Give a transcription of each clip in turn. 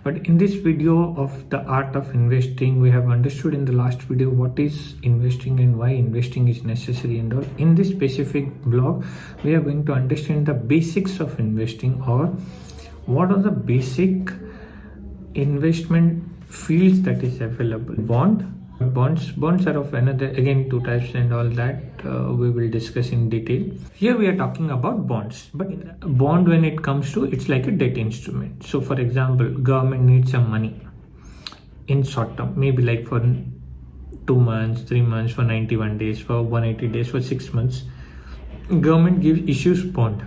But in this video of the art of investing, we have understood in the last video what is investing and why investing is necessary and all. In this specific blog, we are going to understand the basics of investing, or what are the basic investment fields that is available. Bonds are of another, again, two types and all that we will discuss in detail. Here we are talking about bonds, but a bond, when it comes to, it's like a debt instrument. So for example, government needs some money in short term, maybe like for 2 months, 3 months, for 91 days, for 180 days, for 6 months. Government issues bond.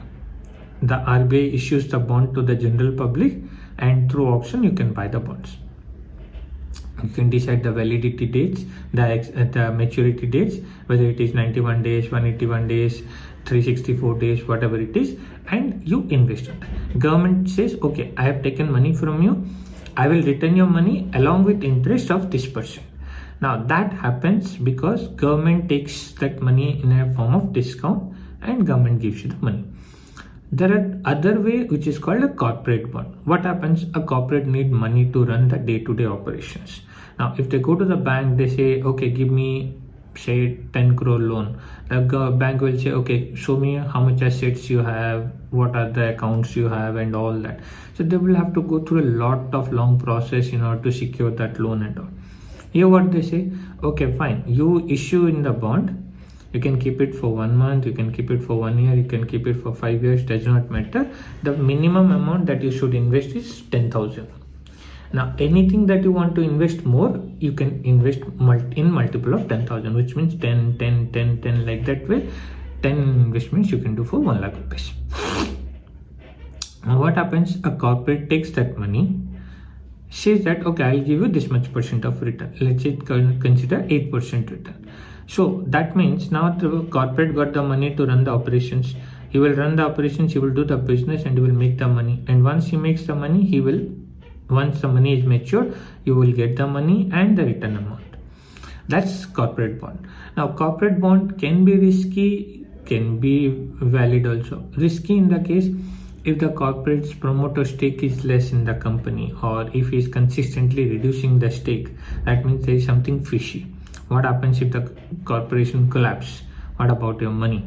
The RBI issues the bond to the general public, and through auction you can buy the bonds. You can decide the validity dates, the maturity dates, whether it is 91 days, 181 days, 364 days, whatever it is, and you invest on that. Government says, okay, I have taken money from you, I will return your money along with interest of this percent. Now that happens because government takes that money in a form of discount and government gives you the money. There are other way, which is called a corporate bond. What happens? A corporate need money to run the day-to-day operations. Now, if they go to the bank, they say, okay, give me, say, 10 crore loan. The bank will say, okay, show me how much assets you have, what are the accounts you have, and all that. So they will have to go through a lot of long process in order to secure that loan and all. Here what they say, okay, fine, you issue in the bond. You can keep it for 1 month, you can keep it for 1 year, you can keep it for 5 years, does not matter. The minimum amount that you should invest is 10,000. Now, anything that you want to invest more, you can invest in multiple of 10,000, which means 10, 10, 10, 10, like that way. 10 investments you can do for 1 lakh rupees. Now, what happens? A corporate takes that money, says that, okay, I'll give you this much percent of return. Let's say consider 8% return. So that means now the corporate got the money to run the operations. He will run the operations, he will do the business, and he will make the money. And once he makes the money, once the money is mature, you will get the money and the return amount. That's corporate bond. Now, corporate bond can be risky, can be valid also. Risky in the case if the corporate's promoter stake is less in the company, or if he is consistently reducing the stake. That means there is something fishy. What happens if the corporation collapses? What about your money?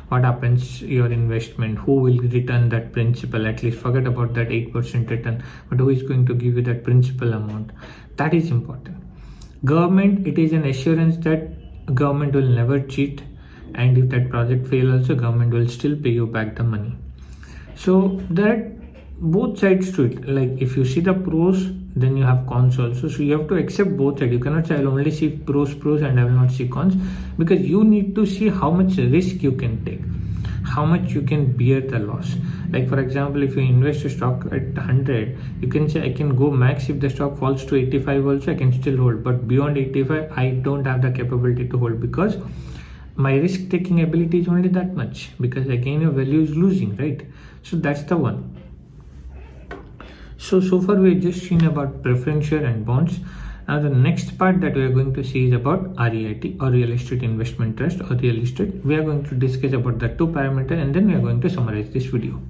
What happens your investment? Who will return that principal? At least forget about that 8% return, but who is going to give you that principal amount? That is important. Government, it is an assurance that government will never cheat, and if that project fails also, government will still pay you back the money. So there are both sides to it. Like if you see the pros, then you have cons also. So you have to accept both sides. You cannot say I'll only see pros and I will not see cons, because you need to see how much risk you can take, how much you can bear the loss. Like for example, if you invest a stock at 100, you can say I can go max. If the stock falls to 85 also, I can still hold, but beyond 85 I don't have the capability to hold, because my risk taking ability is only that much, because again your value is losing, right? So that's the one. So far we have just seen about preference share and bonds. Now the next part that we are going to see is about REIT, or real estate investment trust, or real estate. We are going to discuss about the two parameters, and then we are going to summarize this video.